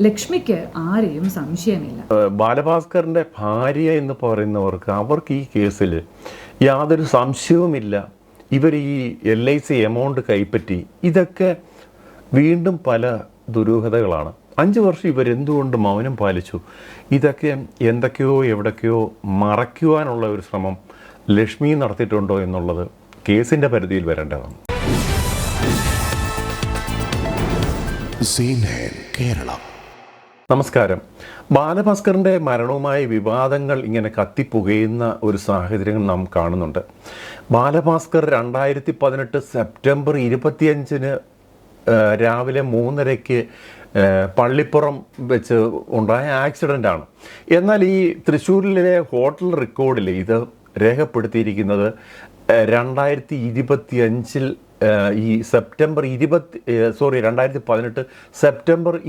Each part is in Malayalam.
ലക്ഷ്മിക്ക് ആരെയും സംശയമില്ല. ബാലഭാസ്കറിൻ്റെ ഭാര്യ എന്ന് പറയുന്നവർക്ക് അവർക്ക് ഈ കേസിൽ യാതൊരു സംശയവുമില്ല. ഇവർ ഈ LIC എമൗണ്ട് കൈപ്പറ്റി ഇതൊക്കെ വീണ്ടും പല ദുരൂഹതകളാണ്. 5 വർഷം ഇവരെന്തുകൊണ്ട് മൗനം പാലിച്ചു? ഇതൊക്കെ എന്തൊക്കെയോ എവിടൊക്കെയോ മറയ്ക്കുവാനുള്ള ഒരു ശ്രമം ലക്ഷ്മി നടത്തിയിട്ടുണ്ടോ എന്നുള്ളത് കേസിൻ്റെ പരിധിയിൽ വരേണ്ടതാണ്. കേരളം. നമസ്കാരം. ബാലഭാസ്കറിൻ്റെ മരണവുമായി വിവാദങ്ങൾ ഇങ്ങനെ കത്തിപ്പുകയുന്ന ഒരു സാഹചര്യം നാം കാണുന്നുണ്ട്. ബാലഭാസ്കർ 2018 സെപ്റ്റംബർ 25 രാവിലെ 3:30 പള്ളിപ്പുറം വെച്ച് ഉണ്ടായ ആക്സിഡൻ്റാണ്. എന്നാൽ ഈ തൃശ്ശൂരിലെ ഹോട്ടൽ റെക്കോർഡിൽ ഇത് രേഖപ്പെടുത്തിയിരിക്കുന്നത് 2025 ഈ 2018 സെപ്റ്റംബർ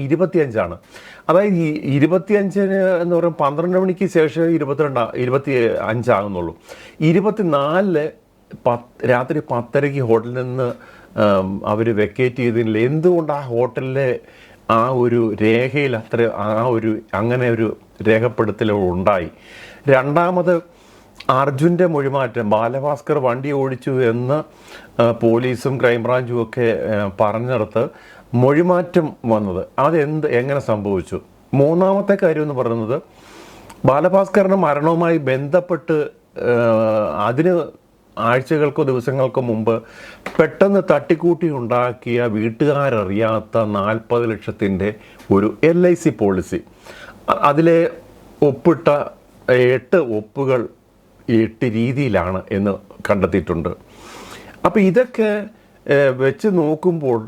25 അതായത് ഈ 25 എന്ന് പറയുമ്പോൾ 12 മണിക്ക് ശേഷം 25 ആകുന്നുള്ളൂ. 24 രാത്രി 10:30 ഹോട്ടലിൽ നിന്ന് അവർ വെക്കേറ്റ് ചെയ്തതിൽ എന്തുകൊണ്ട് ആ ഹോട്ടലിലെ ആ ഒരു രേഖയിൽ അങ്ങനെ ഒരു രേഖപ്പെടുത്തൽ ഉണ്ടായി? രണ്ടാമത് അർജുൻ്റെ മൊഴിമാറ്റം, ബാലഭാസ്കർ വണ്ടി ഓടിച്ചു എന്ന് പോലീസും ക്രൈംബ്രാഞ്ചും ഒക്കെ പറഞ്ഞിടത്ത് മൊഴിമാറ്റം വന്നത് എങ്ങനെ സംഭവിച്ചു? മൂന്നാമത്തെ കാര്യം എന്ന് പറയുന്നത് ബാലഭാസ്കറിൻ്റെ മരണവുമായി ബന്ധപ്പെട്ട് അതിന് ആഴ്ചകൾക്കോ ദിവസങ്ങൾക്കോ മുമ്പ് പെട്ടെന്ന് തട്ടിക്കൂട്ടി ഉണ്ടാക്കിയ വീട്ടുകാരറിയാത്ത 40 ലക്ഷത്തിൻ്റെ ഒരു LIC പോളിസി, അതിലെ ഒപ്പിട്ട 8 ഒപ്പുകൾ 8 രീതിയിലാണ് എന്ന് കണ്ടെത്തിയിട്ടുണ്ട്. അപ്പോൾ ഇതൊക്കെ വെച്ച് നോക്കുമ്പോൾ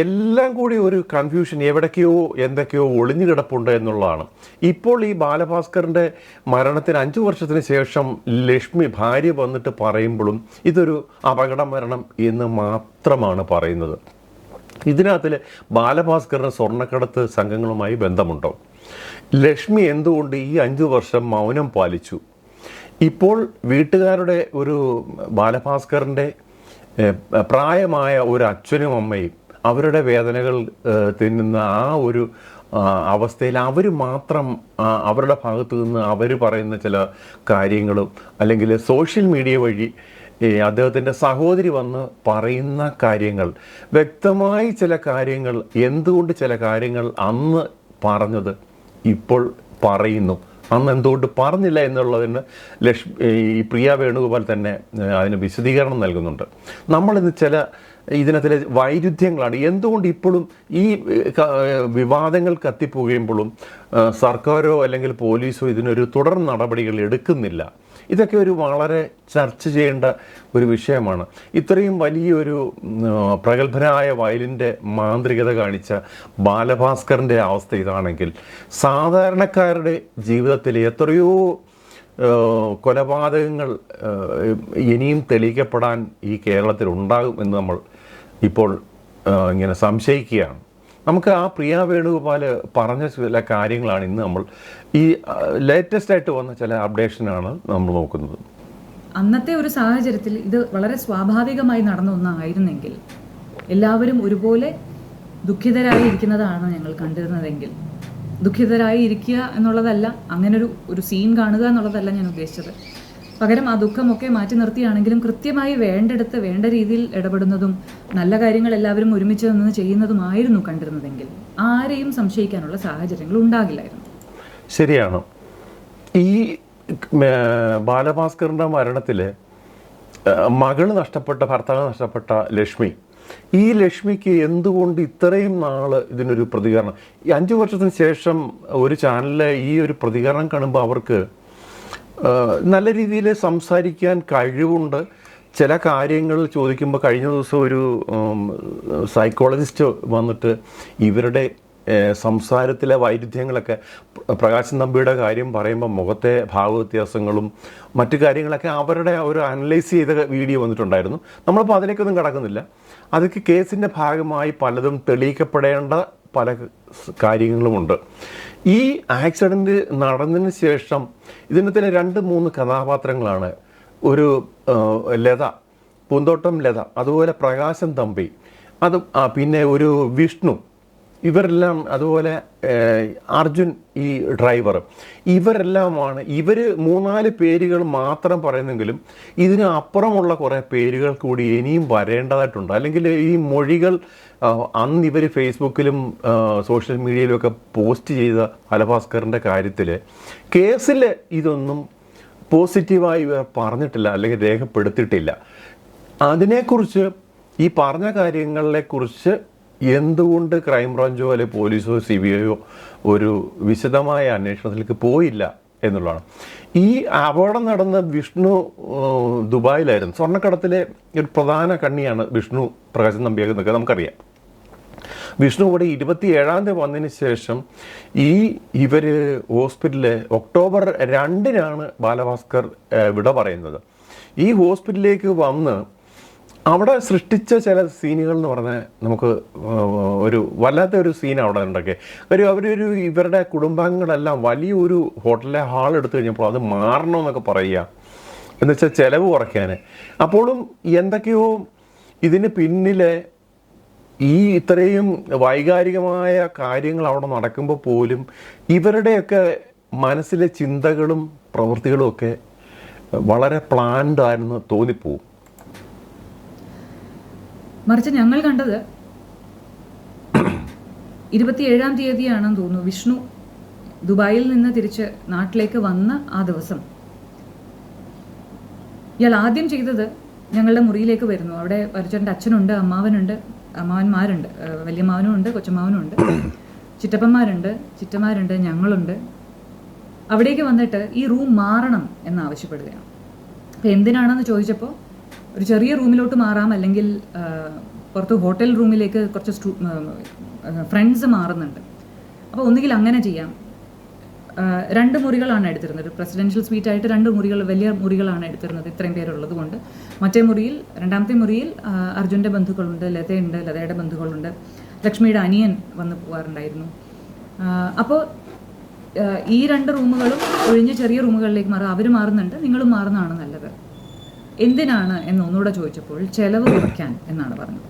എല്ലാം കൂടി ഒരു കൺഫ്യൂഷൻ, എവിടേക്കോ എന്തൊക്കെയോ ഒളിഞ്ഞു കിടപ്പുണ്ട് എന്നുള്ളതാണ്. ഇപ്പോൾ ഈ ബാലഭാസ്കറിൻ്റെ മരണത്തിന് 5 വർഷത്തിന് ശേഷം ലക്ഷ്മി ഭാര്യ വന്നിട്ട് പറയുമ്പോഴും ഇതൊരു അപകട മരണം എന്ന് മാത്രമാണ് പറയുന്നത്. ഇതിനകത്തിൽ ബാലഭാസ്കറിന് സ്വർണ്ണക്കടത്ത് സംഘങ്ങളുമായി ബന്ധമുണ്ടോ? ലക്ഷ്മി എന്തുകൊണ്ട് ഈ 5 വർഷം മൗനം പാലിച്ചു? ഇപ്പോൾ വീട്ടുകാരുടെ ഒരു ബാലഭാസ്കറിൻ്റെ പ്രായമായ ഒരു അച്ഛനും അമ്മയും അവരുടെ വേദനകൾ തിന്നുന്ന ആ ഒരു അവസ്ഥയിൽ അവർ മാത്രം അവരുടെ ഭാഗത്തു നിന്ന് അവർ പറയുന്ന ചില കാര്യങ്ങളും അല്ലെങ്കിൽ സോഷ്യൽ മീഡിയ വഴി അദ്ദേഹത്തിൻ്റെ സഹോദരി വന്ന് പറയുന്ന കാര്യങ്ങൾ, വ്യക്തമായി ചില കാര്യങ്ങൾ, എന്തുകൊണ്ട് ചില കാര്യങ്ങൾ അന്ന് പറഞ്ഞത് ഇപ്പോൾ പറയുന്നു, അന്ന് എന്തുകൊണ്ട് പറഞ്ഞില്ല എന്നുള്ളതിന് ഈ പ്രിയ വേണുഗോപാൽ തന്നെ അതിന് വിശദീകരണം നൽകുന്നുണ്ട്. നമ്മളിന്ന് ഇതിനകത്തിലെ വൈരുദ്ധ്യങ്ങളാണ്. എന്തുകൊണ്ട് ഇപ്പോഴും ഈ വിവാദങ്ങൾ കത്തിപ്പോകുമ്പോഴും സർക്കാരോ അല്ലെങ്കിൽ പോലീസോ ഇതിനൊരു തുടർ നടപടികൾ എടുക്കുന്നില്ല? ഇതൊക്കെ ഒരു വളരെ ചർച്ച ചെയ്യേണ്ട ഒരു വിഷയമാണ്. ഇത്രയും വലിയൊരു പ്രഗത്ഭനായ വയലിൻ്റെ മാന്ത്രികത കാണിച്ച ബാലഭാസ്കറിൻ്റെ അവസ്ഥ ഇതാണെങ്കിൽ സാധാരണക്കാരുടെ ജീവിതത്തിൽ എത്രയോ കൊലപാതകങ്ങൾ ഇനിയും തെളിയിക്കപ്പെടാൻ ഈ കേരളത്തിൽ ഉണ്ടാകും എന്ന് നമ്മൾ ഇപ്പോൾ ഇങ്ങനെ സംശയിക്കുകയാണ്. നമുക്ക് ആ പ്രിയ വേണുഗോപാൽ പറഞ്ഞ ചില കാര്യങ്ങളാണ് ഇന്ന് നമ്മൾ ഈ ലേറ്റസ്റ്റ് ആയിട്ട് വന്ന ചില അപ്ഡേഷനാണ് നമ്മൾ നോക്കുന്നത്. അന്നത്തെ ഒരു സാഹചര്യത്തിൽ ഇത് വളരെ സ്വാഭാവികമായി നടന്ന ഒന്നായിരുന്നെങ്കിൽ എല്ലാവരും ഒരുപോലെ ദുഃഖിതരായി ഇരിക്കുന്നതാണ് ഞങ്ങൾ കണ്ടിരുന്നതെങ്കിൽ, ദുഃഖിതരായി ഇരിക്കുക എന്നുള്ളതല്ല, അങ്ങനൊരു സീൻ കാണുക എന്നുള്ളതല്ല ഞാൻ ഉദ്ദേശിച്ചത്. പകരം ആ ദുഃഖമൊക്കെ മാറ്റി നിർത്തിയാണെങ്കിലും കൃത്യമായി വേണ്ടെടുത്ത് വേണ്ട രീതിയിൽ ഇടപെടുന്നതും നല്ല കാര്യങ്ങൾ എല്ലാവരും ഒരുമിച്ച് നിന്ന് ചെയ്യുന്നതുമായിരുന്നു കണ്ടിരുന്നതെങ്കിൽ ആരെയും സംശയിക്കാനുള്ള സാഹചര്യങ്ങൾ ഉണ്ടാകില്ലായിരുന്നു. ശരിയാണ്. ഈ ബാലഭാസ്കറിൻ്റെ മരണത്തിൽ ഭർത്താവ് നഷ്ടപ്പെട്ട ലക്ഷ്മി, ഈ ലക്ഷ്മിക്ക് എന്തുകൊണ്ട് ഇത്രയും നാൾ ഇതിനൊരു പ്രതികരണം? ഈ 5 വർഷത്തിന് ശേഷം ഒരു ചാനലിലെ ഈ ഒരു പ്രതികരണം കാണുമ്പോൾ അവർക്ക് നല്ല രീതിയിൽ സംസാരിക്കാൻ കഴിവുണ്ട്. ചില കാര്യങ്ങൾ ചോദിക്കുമ്പോൾ കഴിഞ്ഞ ദിവസം ഒരു സൈക്കോളജിസ്റ്റ് വന്നിട്ട് ഇവരുടെ സംസാരത്തിലെ വൈരുദ്ധ്യങ്ങളൊക്കെ, പ്രകാശൻ തമ്പിയുടെ കാര്യം പറയുമ്പോൾ മുഖത്തെ ഭാവവ്യത്യാസങ്ങളും മറ്റു കാര്യങ്ങളൊക്കെ അവരുടെ ഒരു അനലൈസ് ചെയ്ത വീഡിയോ വന്നിട്ടുണ്ടായിരുന്നു. നമ്മളിപ്പോൾ അതിലേക്കൊന്നും കടക്കുന്നില്ല. അതൊക്കെ കേസിൻ്റെ ഭാഗമായി പലതും തെളിയിക്കപ്പെടേണ്ട പല കാര്യങ്ങളുമുണ്ട്. ഈ ആക്സിഡൻറ്റ് നടന്നതിന് ശേഷം ഇതിനകത്തിലെ 2-3 കഥാപാത്രങ്ങളാണ്. ഒരു ലത, പൂന്തോട്ടം ലത, അതുപോലെ പ്രകാശൻ തമ്പി, പിന്നെ ഒരു വിഷ്ണു, ഇവരെല്ലാം അതുപോലെ അർജുൻ ഈ ഡ്രൈവർ ഇവരെല്ലാമാണ് ഇവർ 3-4 പേരുകൾ മാത്രം പറയുന്നെങ്കിലും ഇതിന് അപ്പുറമുള്ള കുറേ പേരുകൾ കൂടി ഇനിയും വരേണ്ടതായിട്ടുണ്ട്. അല്ലെങ്കിൽ ഈ മൊഴികൾ അന്ന് ഇവർ ഫേസ്ബുക്കിലും സോഷ്യൽ മീഡിയയിലുമൊക്കെ പോസ്റ്റ് ചെയ്ത ബാലഭാസ്കറിൻ്റെ കാര്യത്തിൽ കേസിൽ ഇതൊന്നും പോസിറ്റീവായി ഇവർ പറഞ്ഞിട്ടില്ല അല്ലെങ്കിൽ രേഖപ്പെടുത്തിയിട്ടില്ല. അതിനെക്കുറിച്ച് ഈ പറഞ്ഞ കാര്യങ്ങളെക്കുറിച്ച് എന്തുകൊണ്ട് ക്രൈംബ്രാഞ്ചോ അല്ലെങ്കിൽ പോലീസോ CBIയോ ഒരു വിശദമായ അന്വേഷണത്തിലേക്ക് പോയില്ല എന്നുള്ളതാണ്. ഈ അപകടം നടന്ന വിഷ്ണു ദുബായിലായിരുന്നു. സ്വർണ്ണക്കടത്തിലെ ഒരു പ്രധാന കണ്ണിയാണ് വിഷ്ണു പ്രകാശൻ നമ്പ്യാർ എന്നൊക്കെ നമുക്കറിയാം. വിഷ്ണു ഇവിടെ 27-ാം തീയതി വന്നതിന് ശേഷം ഇവർ ഹോസ്പിറ്റലിൽ ഒക്ടോബർ 2-നാണ് ബാലഭാസ്കർ വിട പറയുന്നത്. ഈ ഹോസ്പിറ്റലിലേക്ക് വന്ന് അവിടെ സൃഷ്ടിച്ച ചില സീനുകൾ എന്ന് പറഞ്ഞാൽ നമുക്ക് ഒരു വല്ലാത്തൊരു സീൻ അവിടെ ഉണ്ടാക്കി. ഇവരുടെ കുടുംബാംഗങ്ങളെല്ലാം വലിയൊരു ഹോട്ടലിലെ ഹാൾ എടുത്തു കഴിഞ്ഞപ്പോൾ അത് മാറണമെന്നൊക്കെ പറയുക എന്ന് വെച്ചാൽ ചിലവ് കുറയ്ക്കാൻ. അപ്പോഴും എന്തൊക്കെയോ ഇതിന് പിന്നിലെ ഈ ഇത്രയും വൈകാരികമായ കാര്യങ്ങൾ അവിടെ നടക്കുമ്പോൾ പോലും ഇവരുടെയൊക്കെ മനസ്സിലെ ചിന്തകളും പ്രവൃത്തികളും ഒക്കെ വളരെ പ്ലാൻഡ് ആയിരുന്നു തോന്നിപ്പോവും. മറിച്ച് ഞങ്ങൾ കണ്ടത് 27-ാം തീയതിയാണെന്ന് തോന്നുന്നു വിഷ്ണു ദുബായിൽ നിന്ന് തിരിച്ച് നാട്ടിലേക്ക് വന്ന ആ ദിവസം ഇയാൾ ആദ്യം ചെയ്തത് ഞങ്ങളുടെ മുറിയിലേക്ക് വരുന്നു. അവിടെ പരിചൻ്റെ അച്ഛനുണ്ട്, അമ്മാവന്മാരുണ്ട്, വലിയമ്മാവനും ഉണ്ട്, കൊച്ചമ്മാവനും ഉണ്ട്, ചിറ്റപ്പന്മാരുണ്ട്, ചിറ്റമാരുണ്ട്, ഞങ്ങളുണ്ട്. അവിടേക്ക് വന്നിട്ട് ഈ റൂം മാറണം എന്നാവശ്യപ്പെടുകയാണ്. അപ്പോൾ എന്തിനാണെന്ന് ചോദിച്ചപ്പോൾ ഒരു ചെറിയ റൂമിലോട്ട് മാറാം, അല്ലെങ്കിൽ പുറത്ത് ഹോട്ടൽ റൂമിലേക്ക് കുറച്ച് ഫ്രണ്ട്സ് മാറുന്നുണ്ട്, അപ്പോൾ ഒന്നുകിൽ അങ്ങനെ ചെയ്യാം. 2 മുറികളാണ് എടുത്തിരുന്നത്. ഒരു പ്രസിഡൻഷ്യൽ സ്വീറ്റായിട്ട് 2 മുറികൾ, വലിയ മുറികളാണ് എടുത്തിരുന്നത് ഇത്രയും പേരുള്ളത് കൊണ്ട്. മറ്റേ മുറിയിൽ, 2ാമത്തെ മുറിയിൽ അർജുൻ്റെ ബന്ധുക്കളുണ്ട്, ലതയുണ്ട്, ലതയുടെ ബന്ധുക്കളുണ്ട്, ലക്ഷ്മിയുടെ അനിയൻ വന്ന് പോകാറുണ്ടായിരുന്നു. അപ്പോൾ ഈ 2 റൂമുകളും ഒഴിഞ്ഞ് ചെറിയ റൂമുകളിലേക്ക് മാറുക. അവർ മാറുന്നുണ്ട്, നിങ്ങളും മാറുന്നതാണ് നല്ലത്. എന്തിനാണ് എന്ന് ഒന്നുകൂടെ ചോദിച്ചപ്പോൾ ചെലവ് കുറയ്ക്കാൻ എന്നാണ് പറഞ്ഞത്.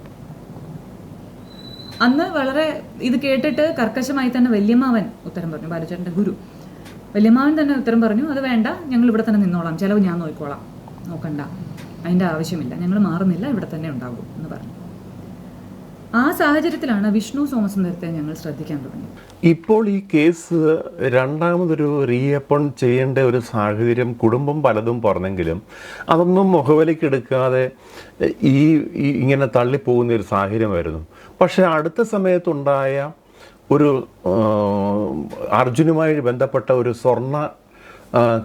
അന്ന് വളരെ ഇത് കേട്ടിട്ട് കർക്കശമായി തന്നെ വല്യമ്മാവൻ ഉത്തരം പറഞ്ഞു, ബാലുചേട്ടൻ്റെ ഗുരു വല്യമ്മാവൻ തന്നെ ഉത്തരം പറഞ്ഞു, അത് വേണ്ട, ഞങ്ങൾ ഇവിടെ തന്നെ നിന്നോളാം, ചെലവ് ഞാൻ നോക്കിക്കോളാം, നോക്കണ്ട, അതിൻ്റെ ആവശ്യമില്ല, ഞങ്ങൾ മാറുന്നില്ല, ഇവിടെ തന്നെ ഉണ്ടാകും എന്ന് പറഞ്ഞു. ആ സാഹചര്യത്തിലാണ് വിഷ്ണു സോമസുന്ദരത്തെ ഞങ്ങൾ ശ്രദ്ധിക്കാൻ തുടങ്ങി. ഇപ്പോൾ ഈ കേസ് രണ്ടാമതൊരു റീഓപ്പൺ ചെയ്യേണ്ട ഒരു സാഹചര്യം കുടുംബം പലതും പറഞ്ഞെങ്കിലും അതൊന്നും മുഖവിലക്കെടുക്കാതെ ഇങ്ങനെ തള്ളിപ്പോകുന്ന ഒരു സാഹചര്യമായിരുന്നു. പക്ഷേ അടുത്ത സമയത്തുണ്ടായ ഒരു അർജുനുമായി ബന്ധപ്പെട്ട ഒരു സ്വർണ്ണ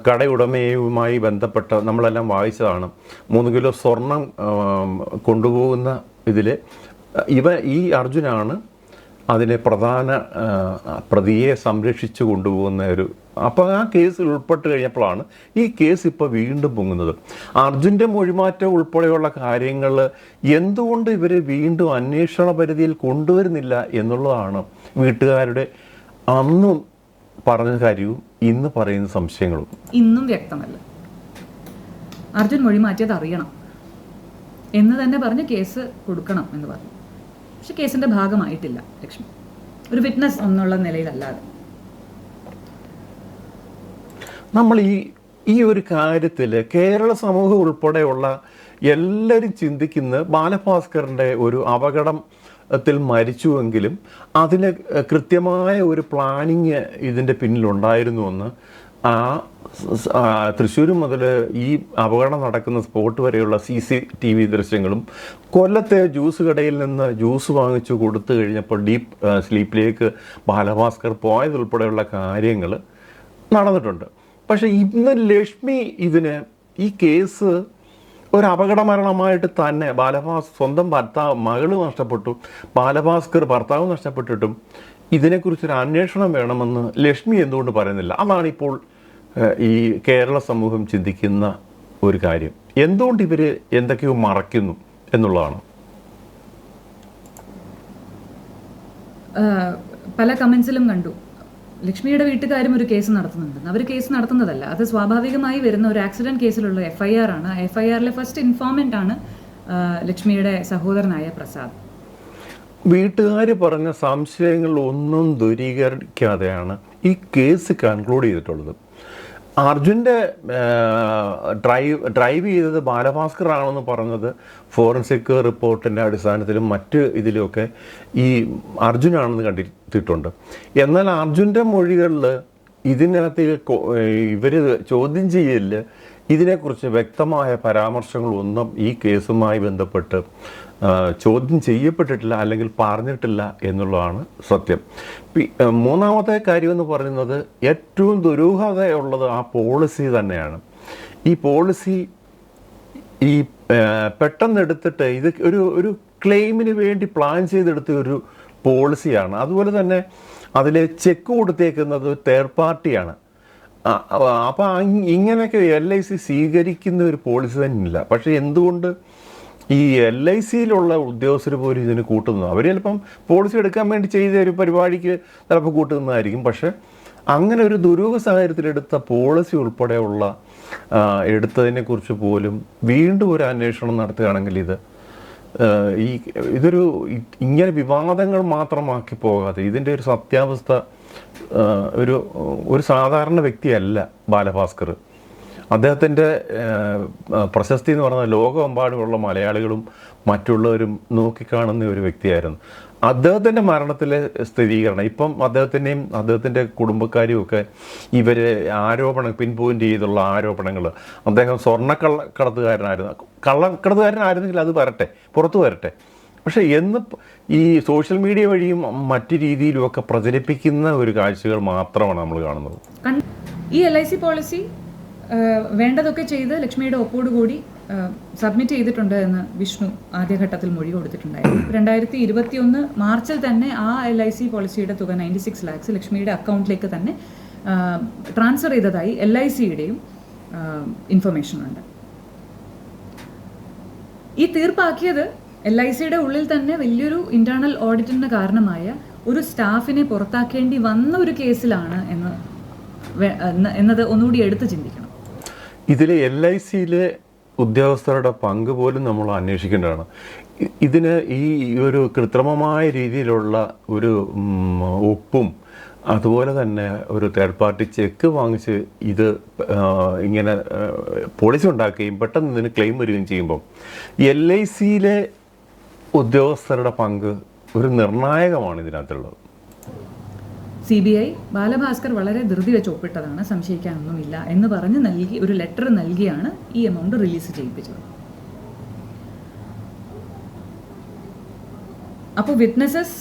കടയുടമയുമായി ബന്ധപ്പെട്ട നമ്മളെല്ലാം വായിച്ചതാണ്. 3 കിലോ സ്വർണം കൊണ്ടുപോകുന്ന ഇതിൽ ഈ അർജുനാണ് അതിനെ പ്രധാന പ്രതിയെ സംരക്ഷിച്ചു കൊണ്ടുപോകുന്ന ഒരു. അപ്പോൾ ആ കേസിൽ ഉൾപ്പെട്ട് കഴിഞ്ഞപ്പോഴാണ് ഈ കേസ് ഇപ്പോൾ വീണ്ടും പൊങ്ങുന്നത്. അർജുൻ്റെ മൊഴിമാറ്റം ഉൾപ്പെടെയുള്ള കാര്യങ്ങൾ എന്തുകൊണ്ട് ഇവർ വീണ്ടും അന്വേഷണ പരിധിയിൽ കൊണ്ടുവരുന്നില്ല എന്നുള്ളതാണ് വീട്ടുകാരുടെ അന്നും പറഞ്ഞ കാര്യവും ഇന്ന് പറയുന്ന സംശയങ്ങളും ഇന്നും വ്യക്തമല്ല. അർജുൻ മൊഴിമാറ്റിയത് അറിയണം എന്ന് തന്നെ പറഞ്ഞ് കേസ് കൊടുക്കണം എന്ന് പറഞ്ഞു. പക്ഷെ കേസിൻ്റെ ഭാഗമായിട്ടില്ല ലക്ഷ്മി, ഒരു വിറ്റ്നസ് എന്നുള്ള നിലയിലല്ലാതെ. നമ്മൾ ഈ ഒരു കാര്യത്തിൽ കേരള സമൂഹം ഉൾപ്പെടെയുള്ള എല്ലാവരും ചിന്തിക്കുന്ന ബാലഭാസ്കറിൻ്റെ ഒരു അപകടത്തിൽ മരിച്ചുവെങ്കിലും അതിന് കൃത്യമായ ഒരു പ്ലാനിങ് ഇതിൻ്റെ പിന്നിലുണ്ടായിരുന്നുവെന്ന് തൃശ്ശൂർ മുതൽ ഈ അപകടം നടക്കുന്ന സ്പോട്ട് വരെയുള്ള CCTV ദൃശ്യങ്ങളും കൊല്ലത്തെ ജ്യൂസ് കടയിൽ നിന്ന് ജ്യൂസ് വാങ്ങിച്ചു കൊടുത്തു കഴിഞ്ഞപ്പോൾ ഡീപ്പ് സ്ലീപ്പിലേക്ക് ബാലഭാസ്കർ പോയതുൾപ്പെടെയുള്ള കാര്യങ്ങൾ നടന്നിട്ടുണ്ട്. പക്ഷേ ഇന്ന് ലക്ഷ്മി ഈ കേസ് ഒരു അപകട മരണമായിട്ട് തന്നെ സ്വന്തം മകള് നഷ്ടപ്പെട്ടു, ബാലഭാസ്കർ ഭർത്താവ് നഷ്ടപ്പെട്ടിട്ടും ഇതിനെക്കുറിച്ചൊരു അന്വേഷണം വേണമെന്ന് ലക്ഷ്മി എന്തുകൊണ്ട് പറയുന്നില്ല? അതാണിപ്പോൾ ഈ കേരള സമൂഹം ചിന്തിക്കുന്ന ഒരു കാര്യം. എന്തുകൊണ്ട് ഇവർ എന്തൊക്കെയോ മറയ്ക്കുന്നു എന്നുള്ളതാണ്. പല കമൻസിലും കണ്ടു ലക്ഷ്മിയുടെ വീട്ടുകാരും ഒരു കേസ് നടത്തുന്നുണ്ട്. അവർ കേസ് നടത്തുന്നതല്ല, അത് സ്വാഭാവികമായി വരുന്ന ഒരു ആക്സിഡന്റ് കേസിലുള്ള FIR ആണ്. FIRലെ ഫസ്റ്റ് ഇൻഫോർമൻ്റ് ആണ് ലക്ഷ്മിയുടെ സഹോദരനായ പ്രസാദ്. വീട്ടുകാർ പറഞ്ഞ സംശയങ്ങളൊന്നും ദൂരീകരിക്കാതെയാണ് ഈ കേസ് കൺക്ലൂഡ് ചെയ്തിട്ടുള്ളത്. അർജുൻ്റെ ഡ്രൈവ് ചെയ്തത് ബാലഭാസ്കർ ആണെന്ന് പറഞ്ഞത് ഫോറൻസിക് റിപ്പോർട്ടിൻ്റെ അടിസ്ഥാനത്തിലും മറ്റ് ഇതിലുമൊക്കെ ഈ അർജുനാണെന്ന് കണ്ടെത്തിയിട്ടുണ്ട്. എന്നാൽ അർജുൻ്റെ മൊഴികളിൽ ഇതിനകത്ത് ഇവർ ചോദ്യം ചെയ്യലിൽ ഇതിനെക്കുറിച്ച് വ്യക്തമായ പരാമർശങ്ങളൊന്നും ഈ കേസുമായി ബന്ധപ്പെട്ട് ചോദ്യം ചെയ്യപ്പെട്ടിട്ടില്ല, അല്ലെങ്കിൽ പറഞ്ഞിട്ടില്ല എന്നുള്ളതാണ് സത്യം. മൂന്നാമത്തെ കാര്യമെന്ന് പറയുന്നത് ഏറ്റവും ദുരൂഹതയുള്ളത് ആ പോളിസി തന്നെയാണ്. ഈ പോളിസി ഈ പെട്ടെന്ന് എടുത്തിട്ട് ഇത് ഒരു ക്ലെയിമിന് വേണ്ടി പ്ലാൻ ചെയ്തെടുത്ത ഒരു പോളിസിയാണ്. അതുപോലെ തന്നെ അതിൽ ചെക്ക് കൊടുത്തേക്കുന്നത് തേർഡ് പാർട്ടിയാണ്. അപ്പോൾ ഇങ്ങനെയൊക്കെ LIC സ്വീകരിക്കുന്ന ഒരു പോളിസി തന്നെ ഇല്ല. പക്ഷേ എന്തുകൊണ്ട് ഈ LICയിലുള്ള ഉദ്യോഗസ്ഥർ പോലും ഇതിന് കൂട്ടുന്നു? അവർ ചിലപ്പം പോളിസി എടുക്കാൻ വേണ്ടി ചെയ്ത ഒരു പരിപാടിക്ക് ചിലപ്പോൾ കൂട്ടുന്നതായിരിക്കും. പക്ഷേ അങ്ങനെ ഒരു ദുരൂഹ സാഹചര്യത്തിലെടുത്ത പോളിസി ഉൾപ്പെടെയുള്ള എടുത്തതിനെക്കുറിച്ച് പോലും വീണ്ടും ഒരു അന്വേഷണം നടത്തുകയാണെങ്കിൽ ഇതൊരു ഇങ്ങനെ വിവാദങ്ങൾ മാത്രമാക്കി പോകാതെ ഇതിൻ്റെ ഒരു സത്യാവസ്ഥ ഒരു സാധാരണ വ്യക്തിയല്ല ബാലഭാസ്കർ. അദ്ദേഹത്തിൻ്റെ പ്രശസ്തി എന്ന് പറഞ്ഞാൽ ലോകമെമ്പാടുമുള്ള മലയാളികളും മറ്റുള്ളവരും നോക്കിക്കാണുന്ന ഒരു വ്യക്തിയായിരുന്നു. അദ്ദേഹത്തിൻ്റെ മരണത്തിലെ സ്ഥിരീകരണം ഇപ്പം അദ്ദേഹത്തിൻ്റെയും അദ്ദേഹത്തിൻ്റെ കുടുംബക്കാരും ഒക്കെ പിൻ പോയിൻ്റ് ചെയ്തുള്ള ആരോപണങ്ങൾ, അദ്ദേഹം കള്ളക്കടത്തുകാരനായിരുന്നെങ്കിൽ അത് പുറത്തു വരട്ടെ. പക്ഷേ ഈ സോഷ്യൽ മീഡിയ വഴിയും മറ്റു രീതിയിലുമൊക്കെ പ്രചരിപ്പിക്കുന്ന ഒരു കാഴ്ചകൾ മാത്രമാണ് നമ്മൾ കാണുന്നത്. ഈ LIC പോളിസി വേണ്ടതൊക്കെ ചെയ്ത് ലക്ഷ്മിയുടെ ഒപ്പോടുകൂടി സബ്മിറ്റ് ചെയ്തിട്ടുണ്ട് എന്ന് വിഷ്ണു ആദ്യഘട്ടത്തിൽ മൊഴി കൊടുത്തിട്ടുണ്ടായിരുന്നു. 2021 മാർച്ചിൽ തന്നെ ആ LIC പോളിസിയുടെ തുക 96 lakhs ലക്ഷ്മിയുടെ അക്കൗണ്ടിലേക്ക് തന്നെ ട്രാൻസ്ഫർ ചെയ്തതായി LICയുടെയും ഇൻഫർമേഷൻ ഉണ്ട്. ഈ തീർപ്പാക്കിയത് LICയുടെ ഉള്ളിൽ തന്നെ വലിയൊരു ഇന്റേണൽ ഓഡിറ്റിന് കാരണമായ ഒരു സ്റ്റാഫിനെ പുറത്താക്കേണ്ടി വന്ന ഒരു കേസിലാണ് എന്നത് ഒന്നുകൂടി എടുത്ത് ചിന്തിക്കണം. ഇതിൽ LICയിലെ ഉദ്യോഗസ്ഥരുടെ പങ്ക് പോലും നമ്മൾ അന്വേഷിക്കേണ്ടതാണ്. ഇതിന് ഈ ഒരു കൃത്രിമമായ രീതിയിലുള്ള ഒരു ഒപ്പും അതുപോലെ തന്നെ ഒരു തേർഡ് പാർട്ടി ചെക്ക് വാങ്ങിച്ച് ഇത് ഇങ്ങനെ പോളിസി ഉണ്ടാക്കുകയും പെട്ടെന്ന് ഇതിന് ക്ലെയിം വരികയും ചെയ്യുമ്പം LICയിലെ ഉദ്യോഗസ്ഥരുടെ പങ്ക് ഒരു നിർണായകമാണ് ഇതിനകത്തുള്ളത്. CBI ബാലഭാസ്കർ വളരെ ധൃതി വെച്ച് ഒപ്പിട്ടതാണ്, സംശയിക്കാനൊന്നുമില്ല എന്ന് പറഞ്ഞ് ഒരു ലെറ്റർ നൽകിയാണ് ഈ എമൗണ്ട് റിലീസ് ചെയ്യിപ്പിച്ചത്. അപ്പോൾ വിറ്റ്നസസ്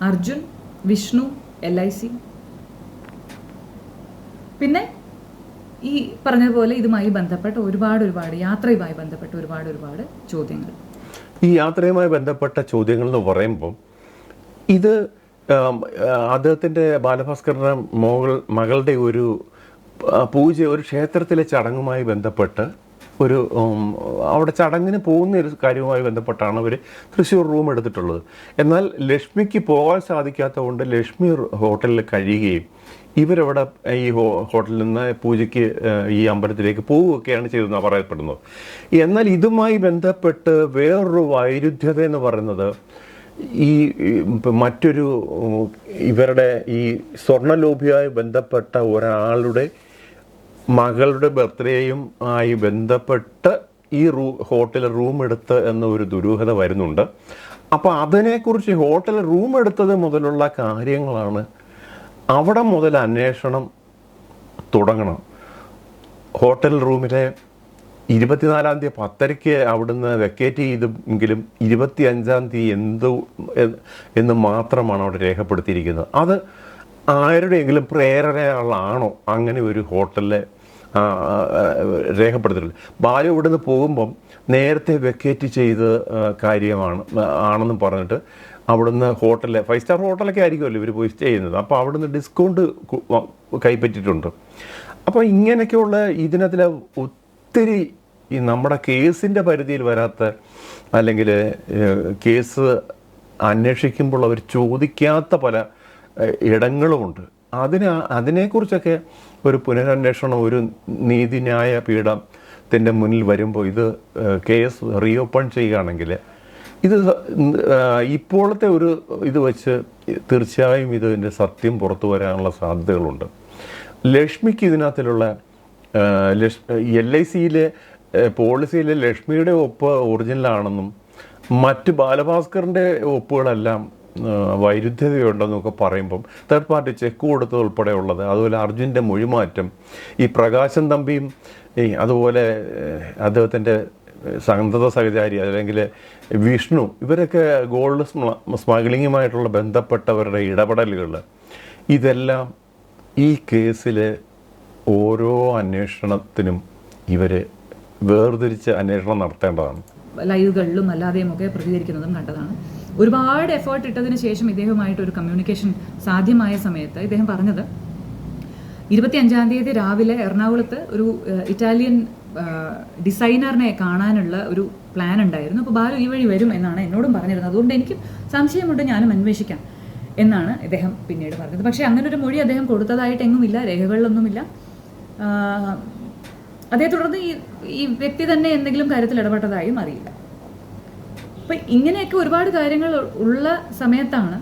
അർജുൻ, വിഷ്ണു, LIC, പിന്നെ ഈ പറഞ്ഞതുപോലെ ഇതുമായി ബന്ധപ്പെട്ട ഒരുപാട് യാത്രയുമായി ബന്ധപ്പെട്ട ഒരുപാട് ചോദ്യങ്ങൾ. ഈ യാത്രയുമായി ബന്ധപ്പെട്ട ചോദ്യങ്ങൾ എന്ന് പറയുമ്പം ഇത് അദ്ദേഹത്തിൻ്റെ ബാലഭാസ്കറിൻ്റെ മകളുടെ ഒരു ക്ഷേത്രത്തിലെ ചടങ്ങുമായി ബന്ധപ്പെട്ട് അവിടെ ചടങ്ങിന് പോകുന്ന ഒരു കാര്യവുമായി ബന്ധപ്പെട്ടാണ് അവർ തൃശ്ശൂർ റൂം എടുത്തിട്ടുള്ളത്. എന്നാൽ ലക്ഷ്മിക്ക് പോകാൻ സാധിക്കാത്തതുകൊണ്ട് ലക്ഷ്മി ഹോട്ടലിൽ കഴിയുകയും ഇവരവിടെ ഈ ഹോട്ടലിൽ നിന്ന് പൂജയ്ക്ക് ഈ അമ്പലത്തിലേക്ക് പോവുകയൊക്കെയാണ് ചെയ്തതെന്നാണ് പറയപ്പെടുന്നത്. എന്നാൽ ഇതുമായി ബന്ധപ്പെട്ട് വേറൊരു വൈരുദ്ധ്യത എന്ന് പറയുന്നത് മറ്റൊരു ഇവരുടെ ഈ സ്വർണ്ണലോഭിയായി ബന്ധപ്പെട്ട ഒരാളുടെ മകളുടെ ബർത്ത്ഡേയും ആയി ബന്ധപ്പെട്ട് ഈ ഹോട്ടലിൽ റൂം എടുത്ത് എന്ന ഒരു ദുരൂഹത വരുന്നുണ്ട്. അപ്പോൾ അതിനെക്കുറിച്ച് ഹോട്ടലിൽ റൂം എടുത്തത് മുതലുള്ള കാര്യങ്ങളാണ് അവിടെ മുതൽ അന്വേഷണം തുടങ്ങണം. ഹോട്ടൽ റൂമിലെ 24-ാം തീയതി 10:30 അവിടുന്ന് വെക്കേറ്റ് ചെയ്തെങ്കിലും 25-ാം തീയതി എന്ന് മാത്രമാണ് അവിടെ രേഖപ്പെടുത്തിയിരിക്കുന്നത്. അത് ആരുടെയെങ്കിലും പ്രേരണയാളാണോ അങ്ങനെ ഒരു ഹോട്ടലിലെ രേഖപ്പെടുത്തിയിട്ടില്ല. ബാലു ഇവിടുന്ന് പോകുമ്പം നേരത്തെ വെക്കേറ്റ് ചെയ്ത ആണെന്ന് പറഞ്ഞിട്ട് അവിടുന്ന് 5 സ്റ്റാർ ഹോട്ടലൊക്കെ ആയിരിക്കുമല്ലോ ഇവർ പോയി സ്റ്റേ ചെയ്യുന്നത്. അപ്പോൾ അവിടുന്ന് ഡിസ്കൗണ്ട് കൈപ്പറ്റിയിട്ടുണ്ട്. അപ്പോൾ ഇങ്ങനെയൊക്കെയുള്ള ഇതിനകത്തിലെ ഒത്തിരി ഈ നമ്മുടെ കേസിൻ്റെ പരിധിയിൽ വരാത്ത, അല്ലെങ്കിൽ കേസ് അന്വേഷിക്കുമ്പോൾ അവർ ചോദിക്കാത്ത പല ഇടങ്ങളുമുണ്ട്. അതിനെക്കുറിച്ചൊക്കെ ഒരു പുനരന്വേഷണം, ഒരു നീതിന്യായ പീഠത്തിൻ്റെ മുന്നിൽ വരുമ്പോൾ ഇത് കേസ് റീഓപ്പൺ ചെയ്യുകയാണെങ്കിൽ ഇത് ഇപ്പോഴത്തെ ഒരു ഇത് വെച്ച് തീർച്ചയായും ഇതിൻ്റെ സത്യം പുറത്തു വരാനുള്ള സാധ്യതകളുണ്ട്. ലക്ഷ്മിക്ക് ഇതിനകത്തിലുള്ള LICയിലെ പോളിസിയിലെ ലക്ഷ്മിയുടെ ഒപ്പ് ഒറിജിനലാണെന്നും മറ്റ് ബാലഭാസ്കറിൻ്റെ ഒപ്പുകളെല്ലാം വൈരുദ്ധ്യതയുണ്ടെന്നൊക്കെ പറയുമ്പം തേർഡ് പാർട്ടി ചെക്ക് കൊടുത്തത് ഉൾപ്പെടെ ഉള്ളത്, അതുപോലെ അർജുൻ്റെ മൊഴിമാറ്റം, ഈ പ്രകാശൻ തമ്പിയും അതുപോലെ അദ്ദേഹത്തിൻ്റെ സന്തത സഹചാരി അല്ലെങ്കിൽ വിഷ്ണു, ഇവരൊക്കെ ഗോൾഡ് സ്മഗ്ലിങ്ങുമായിട്ടുള്ള ബന്ധപ്പെട്ടവരുടെ ഇടപെടലുകൾ, ഇതെല്ലാം ഈ കേസിലെ ഓരോ അന്വേഷണത്തിനും ഇവർ വേർതിരിച്ച് അന്വേഷണം നടത്തേണ്ടതാണ്. ലൈവുകളിലും അല്ലാതെയും ഒക്കെ പ്രതികരിക്കുന്നതും കണ്ടതാണ്. ഒരുപാട് എഫേർട്ട് ഇട്ടതിന് ശേഷം ഇദ്ദേഹവുമായിട്ട് ഒരു കമ്മ്യൂണിക്കേഷൻ സാധ്യമായ സമയത്ത് ഇദ്ദേഹം പറഞ്ഞത് 25-ാം തീയതി രാവിലെ എറണാകുളത്ത് ഒരു ഇറ്റാലിയൻ ഡിസൈനറിനെ കാണാനുള്ള ഒരു പ്ലാൻ ഉണ്ടായിരുന്നു. അപ്പോൾ ബാലു ഈ വഴി വരും എന്നാണ് എന്നോടും പറഞ്ഞിരുന്നത്. അതുകൊണ്ട് എനിക്ക് സംശയമുണ്ട്, ഞാനും അന്വേഷിക്കാം എന്നാണ് ഇദ്ദേഹം പിന്നീട് പറഞ്ഞത്. പക്ഷേ അങ്ങനൊരു മൊഴി അദ്ദേഹം കൊടുത്തതായിട്ട് എങ്ങുമില്ല, രേഖകളിലൊന്നുമില്ല. അതേ തുടർന്ന് ഈ വ്യക്തി തന്നെ എന്തെങ്കിലും കാര്യത്തിൽ ഇടപെട്ടതായും അറിയില്ല. അപ്പം ഇങ്ങനെയൊക്കെ ഒരുപാട് കാര്യങ്ങൾ ഉള്ള സമയത്താണ്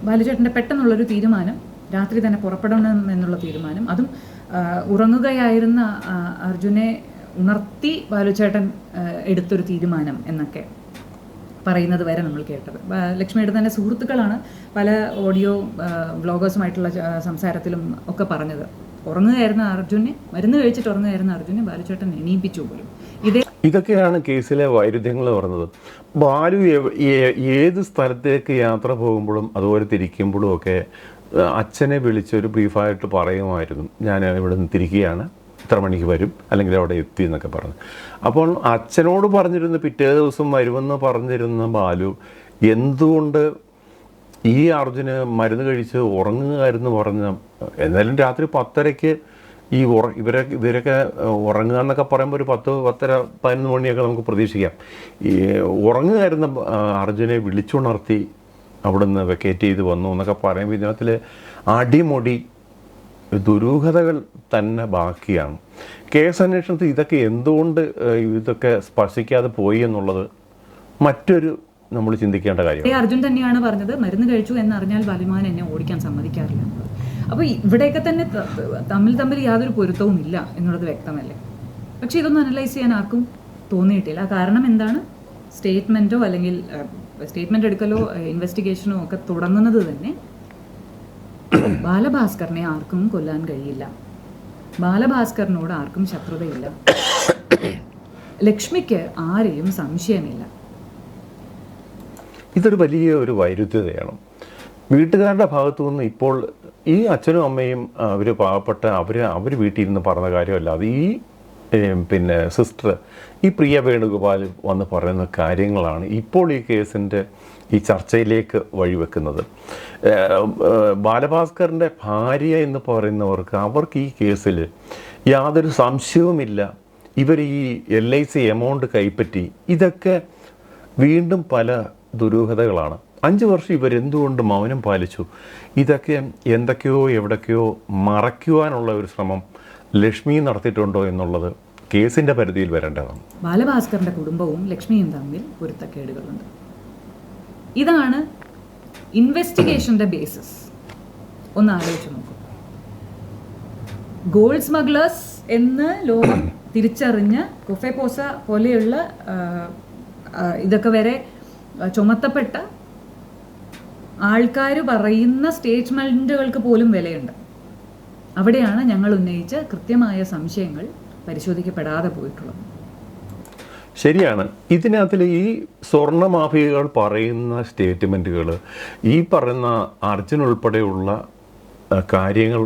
ബാലുചേട്ടൻ്റെ പെട്ടെന്നുള്ളൊരു തീരുമാനം, രാത്രി തന്നെ പുറപ്പെടണം എന്നുള്ള തീരുമാനം. അതും ഉറങ്ങുകയായിരുന്ന അർജുനെ ഉണർത്തി ബാലുചേട്ടൻ എടുത്തൊരു തീരുമാനം എന്നൊക്കെ പറയുന്നത് വരെ നമ്മൾ കേട്ടത്. ലക്ഷ്മിയുടെ തന്നെ സുഹൃത്തുക്കളാണ് പല ഓഡിയോ വ്ളോഗേഴ്സുമായിട്ടുള്ള സംസാരത്തിലും ഒക്കെ പറഞ്ഞത്. ഉറങ്ങുകയായിരുന്ന അർജുനെ, മരുന്ന് കഴിച്ചിട്ട് ഉറങ്ങുകയായിരുന്ന അർജുനെ ബാലുചേട്ടൻ എണീപ്പിച്ചു പോലും. ഇതൊക്കെയാണ് കേസിലെ വൈരുദ്ധ്യങ്ങൾ പറഞ്ഞത്. ബാലു ഏത് സ്ഥലത്തേക്ക് യാത്ര പോകുമ്പോഴും അതുപോലെ തിരിക്കുമ്പോഴും ഒക്കെ അച്ഛനെ വിളിച്ചൊരു ബ്രീഫായിട്ട് പറയുമായിരുന്നു, ഞാൻ ഇവിടെ നിന്ന് തിരിക്കുകയാണ്, ഇത്ര മണിക്ക് വരും, അല്ലെങ്കിൽ അവിടെ എത്തി എന്നൊക്കെ പറഞ്ഞു. അപ്പോൾ അച്ഛനോട് പറഞ്ഞിരുന്ന പിറ്റേ ദിവസം വരുമെന്ന് പറഞ്ഞിരുന്ന ബാലു എന്തുകൊണ്ട് ഈ അർജുന് മരുന്ന് കഴിച്ച് ഉറങ്ങുകയായിരുന്നു പറഞ്ഞ, എന്നാലും രാത്രി 10:30-ക്ക് ഇവരൊക്കെ ഉറങ്ങുക എന്നൊക്കെ പറയുമ്പോൾ ഒരു 10, 10:30, 11 മണിയൊക്കെ നമുക്ക് പ്രതീക്ഷിക്കാം. ഈ ഉറങ്ങുകയായിരുന്ന അർജുനെ വിളിച്ചുണർത്തി അവിടുന്ന് വെക്കേറ്റ് ചെയ്ത് വന്നു എന്നൊക്കെ പറയുമ്പോൾ ഇതിനകത്തിൽ അടിമുടി ദുരൂഹതകൾ തന്നെ ബാക്കിയാണ്. കേസ് അന്വേഷണത്തിൽ ഇതൊക്കെ എന്തുകൊണ്ട് ഇതൊക്കെ സ്പർശിക്കാതെ പോയി എന്നുള്ളത് മറ്റൊരു നമ്മൾ ചിന്തിക്കേണ്ട കാര്യം. അർജുൻ തന്നെയാണ് പറഞ്ഞത്, മരുന്ന് കഴിച്ചു എന്നറിഞ്ഞാൽ ബാലുമാൻ എന്നെ ഓടിക്കാൻ സമ്മതിക്കാറില്ല. അപ്പോൾ ഇവിടെയൊക്കെ തന്നെ തമ്മിൽ യാതൊരു പൊരുത്തവും ഇല്ല എന്നുള്ളത് വ്യക്തമല്ലേ. പക്ഷെ ഇതൊന്നും അനലൈസ് ചെയ്യാൻ ആർക്കും തോന്നിയിട്ടില്ല. കാരണം എന്താണ്, സ്റ്റേറ്റ്മെൻറ്റോ അല്ലെങ്കിൽ സ്റ്റേറ്റ്മെൻറ്റ് എടുക്കലോ ഇൻവെസ്റ്റിഗേഷനോ ഒക്കെ തുടങ്ങുന്നത് തന്നെ ബാലഭാസ്കറിനെ ആർക്കും കൊല്ലാൻ കഴിയില്ല, ബാലഭാസ്കറിനോട് ആർക്കും ശത്രുതയില്ല, ലക്ഷ്മിക്ക് ആരെയും സംശയമില്ല. ഇതൊരു വലിയ ഒരു വൈരുദ്ധ്യതയാണ് വീട്ടുകാരുടെ ഭാഗത്തു നിന്ന്. ഇപ്പോൾ ഈ അച്ഛനും അമ്മയും അവർ പാവപ്പെട്ട അവർ വീട്ടിൽ ഇരുന്ന് പറഞ്ഞ കാര്യമല്ലാതെ ഈ സിസ്റ്റർ ഈ പ്രിയ വേണുഗോപാൽ വന്ന് പറയുന്ന കാര്യങ്ങളാണ് ഇപ്പോൾ ഈ കേസിൻ്റെ ഈ ചർച്ചയിലേക്ക് വഴിവെക്കുന്നത്. ബാലഭാസ്കറിൻ്റെ ഭാര്യ എന്ന് പറയുന്നവർക്ക് അവർക്ക് ഈ കേസിൽ യാതൊരു സംശയവുമില്ല. ഇവർ ഈ LIC എമൗണ്ട് കൈപ്പറ്റി, ഇതൊക്കെ വീണ്ടും പല ദുരൂഹതകളാണ്. 5 വർഷം ഇവരെന്തുകൊണ്ട് മൗനം പാലിച്ചു? ഇതൊക്കെ എന്തൊക്കെയോ എവിടൊക്കെയോ മറയ്ക്കുവാനുള്ള ഒരു ശ്രമം ലക്ഷ്മി നടത്തിയിട്ടുണ്ടോ എന്നുള്ളത് കേസിൻ്റെ പരിധിയിൽ വരേണ്ടതാണ്. ബാലഭാസ്കറിൻ്റെ കുടുംബവും ലക്ഷ്മിയും തമ്മിൽ പൊരുത്തക്കേടുകളുണ്ട്. ഇതാണ് ഇൻവെസ്റ്റിഗേഷൻ്റെ ബേസിസ്. ഒന്ന് ആലോചിച്ച് നോക്കൂ. ഗോൾഡ് സ്മഗ്ലേഴ്സ് എന്ന് ലോകം തിരിച്ചറിഞ്ഞ കൊഫെപോസ പോലെയുള്ള ഇതൊക്കെ വരെ ചുമത്തപ്പെട്ട ആൾക്കാർ പറയുന്ന സ്റ്റേറ്റ്മെൻറ്റുകൾക്ക് പോലും വിലയുണ്ട്. അവിടെയാണ് ഞങ്ങൾ ഉന്നയിച്ച കൃത്യമായ സംശയങ്ങൾ പരിശോധിക്കപ്പെടാതെ പോയിട്ടുള്ളത്. ശരിയാണ്. ഇതിനകത്തിൽ ഈ സ്വർണ്ണ മാഫിയകൾ പറയുന്ന സ്റ്റേറ്റ്മെൻറ്റുകൾ, ഈ പറയുന്ന അർജുൻ ഉൾപ്പെടെയുള്ള കാര്യങ്ങൾ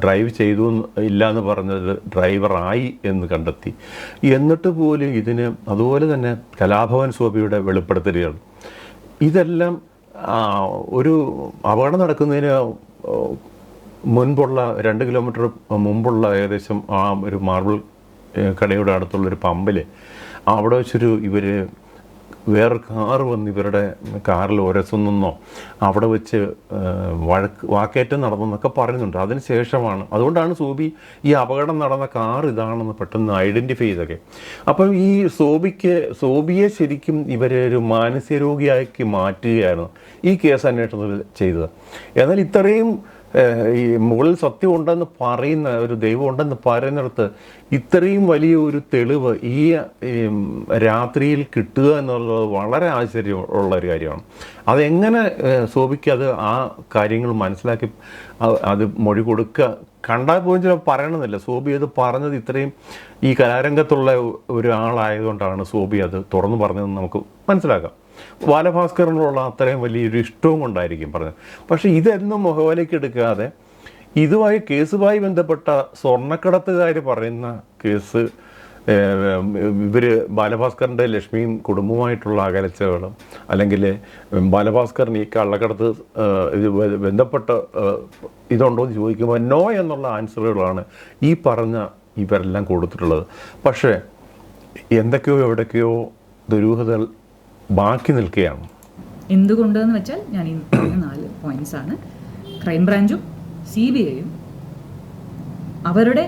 ഡ്രൈവ് ചെയ്തു ഇല്ല എന്ന് പറഞ്ഞത് ഡ്രൈവറായി എന്ന് കണ്ടെത്തി. എന്നിട്ട് പോലും ഇതിന് അതുപോലെ തന്നെ കലാഭവൻ ശോഭയുടെ വെളിപ്പെടുത്തലുകൾ, ഇതെല്ലാം ഒരു അപകടം നടക്കുന്നതിന് മുൻപുള്ള 2 കിലോമീറ്റർ മുമ്പുള്ള ഏകദേശം ആ ഒരു മാർബിൾ കടയുടെ അടുത്തുള്ളൊരു പമ്പിൽ അവിടെ വെച്ചൊരു ഇവർ വേറൊരു കാറ് വന്ന് ഇവരുടെ കാറിൽ ഉരസുന്നോ അവിടെ വെച്ച് വാക്കേറ്റം നടന്നെന്നൊക്കെ പറയുന്നുണ്ട്. അതിന് ശേഷമാണ്, അതുകൊണ്ടാണ് സോബി ഈ അപകടം നടന്ന കാർ ഇതാണെന്ന് പെട്ടെന്ന് ഐഡൻറ്റിഫൈ ചെയ്തൊക്കെ. അപ്പം ഈ സോബിയെ ശരിക്കും ഇവരൊരു മാനസിക രോഗിയാക്കി മാറ്റുകയായിരുന്നു ഈ കേസ് അന്വേഷണത്തിൽ ചെയ്തത്. എന്നാൽ ഇത്രയും ഈ മുകളിൽ സത്യം ഉണ്ടെന്ന് പറയുന്ന ഒരു ദൈവം ഉണ്ടെന്ന് പറയുന്നിടത്ത് ഇത്രയും വലിയ ഒരു തെളിവ് ഈ രാത്രിയിൽ കിട്ടുക എന്നുള്ളത് വളരെ ആശ്ചര്യമുള്ള ഒരു കാര്യമാണ്. അതെങ്ങനെ സോബിക്ക് അത് ആ കാര്യങ്ങൾ മനസ്സിലാക്കി അത് മൊഴി കൊടുക്കുക കണ്ടാൽ പോലും ചില പറയണമെന്നില്ല. സോബി അത് പറഞ്ഞത് ഇത്രയും ഈ കലാരംഗത്തുള്ള ഒരാളായതുകൊണ്ടാണ് സോബി അത് തുറന്നു പറഞ്ഞതെന്ന് നമുക്ക് മനസ്സിലാക്കാം. ബാലഭാസ്കറിനുള്ള അത്രയും വലിയൊരു ഇഷ്ടവും കൊണ്ടായിരിക്കും പറഞ്ഞത്. പക്ഷേ ഇതെന്നും മുഖവിലേക്ക് എടുക്കാതെ കേസുമായി ബന്ധപ്പെട്ട സ്വർണ്ണക്കടത്തുകാർ പറയുന്ന കേസ്, ഇവർ ബാലഭാസ്കറിൻ്റെ ലക്ഷ്മിയും കുടുംബവുമായിട്ടുള്ള അകലച്ചകളും അല്ലെങ്കിൽ ബാലഭാസ്കറിന് ഈ കള്ളക്കടത്ത് ബന്ധപ്പെട്ട ഇതുണ്ടോ എന്ന് ചോദിക്കുമ്പോൾ നോ എന്നുള്ള ആൻസറുകളാണ് ഈ പറഞ്ഞ ഇവരെല്ലാം കൊടുത്തിട്ടുള്ളത്. പക്ഷേ എന്തൊക്കെയോ എവിടേക്കോ ദുരൂഹതകൾ ബാക്കി നിൽക്കുകയാണ്. എന്തുകൊണ്ടെന്ന് വെച്ചാൽ ഞാൻ ഈ പറഞ്ഞ 4 പോയിന്റ്സ് ആണ് ക്രൈംബ്രാഞ്ചും CBIയും അവരുടെ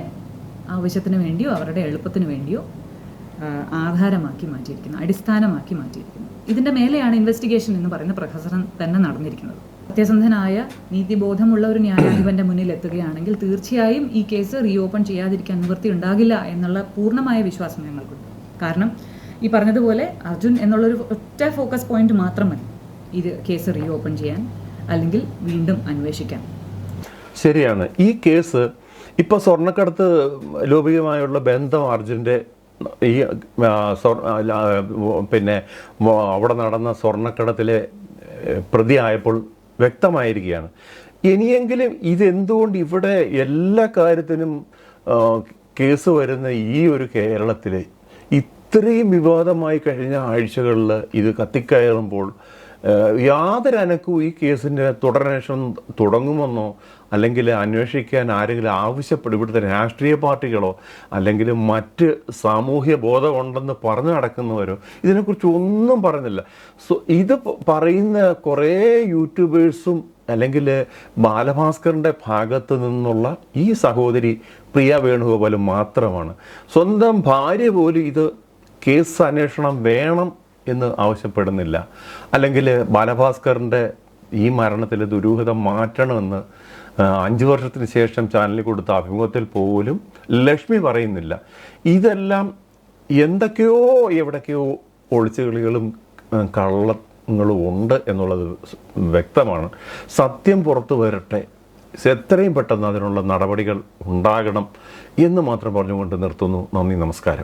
ആവശ്യത്തിന് വേണ്ടിയോ അവരുടെ എളുപ്പത്തിന് വേണ്ടിയോ ആധാരമാക്കി മാറ്റിയിരിക്കുന്നു, അടിസ്ഥാനമാക്കി മാറ്റിയിരിക്കുന്നു. ഇതിൻ്റെ മേലെയാണ് ഇൻവെസ്റ്റിഗേഷൻ എന്ന് പറയുന്ന പ്രഹസനം തന്നെ നടന്നിരിക്കുന്നത്. സത്യസന്ധനായ നീതിബോധമുള്ള ഒരു ന്യായാധിപൻ്റെ മുന്നിൽ എത്തുകയാണെങ്കിൽ തീർച്ചയായും ഈ കേസ് റീഓപ്പൺ ചെയ്യാതിരിക്കാൻ നിവൃത്തി ഉണ്ടാകില്ല എന്നുള്ള പൂർണ്ണമായ വിശ്വാസം ഞങ്ങൾക്കുണ്ട്. കാരണം ഈ പറഞ്ഞതുപോലെ അർജുൻ എന്നുള്ളൊരു ഒറ്റ ഫോക്കസ് പോയിന്റ് മാത്രം മതി ഇത് കേസ് റീഓപ്പൺ ചെയ്യാൻ, അല്ലെങ്കിൽ വീണ്ടും അന്വേഷിക്കാൻ. ശരിയാണ്. ഈ കേസ് ഇപ്പോൾ സ്വർണ്ണക്കടത്ത് ലോപികമായുള്ള ബന്ധം അർജുൻ്റെ ഈ പിന്നെ അവിടെ നടന്ന സ്വർണ്ണക്കടത്തിലെ പ്രതിയായപ്പോൾ വ്യക്തമായിരിക്കുകയാണ്. ഇനിയെങ്കിലും ഇതെന്തുകൊണ്ട് ഇവിടെ എല്ലാ കാര്യത്തിനും കേസ് വരുന്ന ഈ ഒരു കേരളത്തിൽ ഇത്രയും വിവാദമായി കഴിഞ്ഞ ആഴ്ചകളിൽ ഇത് കത്തിക്കയറുമ്പോൾ യാതൊരു അനക്കവും ഈ കേസിൻ്റെ തുടരന്വേഷണം തുടങ്ങുമെന്നോ അല്ലെങ്കിൽ അന്വേഷിക്കാൻ ആരെങ്കിലും ആവശ്യപ്പെടും ഇവിടുത്തെ രാഷ്ട്രീയ പാർട്ടികളോ അല്ലെങ്കിൽ മറ്റ് സാമൂഹ്യ ബോധമുണ്ടെന്ന് പറഞ്ഞു നടക്കുന്നവരോ ഇതിനെക്കുറിച്ച് ഒന്നും പറയുന്നില്ല. ഇത് പറയുന്ന കുറേ യൂട്യൂബേഴ്സും അല്ലെങ്കിൽ ബാലഭാസ്കറിൻ്റെ ഭാഗത്ത് നിന്നുള്ള ഈ സഹോദരി പ്രിയ വേണുഗോപാലും മാത്രമാണ്. സ്വന്തം ഭാര്യ പോലും ഇത് കേസ് അന്വേഷണം വേണം എന്ന് ആവശ്യപ്പെടുന്നില്ല, അല്ലെങ്കിൽ ബാലഭാസ്കറിൻ്റെ ഈ മരണത്തിൽ ദുരൂഹത മാറ്റണമെന്ന് 5 വർഷത്തിന് ശേഷം ചാനലിൽ കൊടുത്ത അഭിമുഖത്തിൽ പോലും ലക്ഷ്മി പറയുന്നില്ല. ഇതെല്ലാം എന്തൊക്കെയോ എവിടേക്കോ ഒളിച്ചുകളികളും കള്ളങ്ങളും ഉണ്ട് എന്നുള്ളത് വ്യക്തമാണ്. സത്യം പുറത്തു വരട്ടെ, എത്രയും പെട്ടെന്ന് അതിനുള്ള നടപടികൾ ഉണ്ടാകണം എന്ന് മാത്രം പറഞ്ഞുകൊണ്ട് നിർത്തുന്നു. നന്ദി, നമസ്കാരം.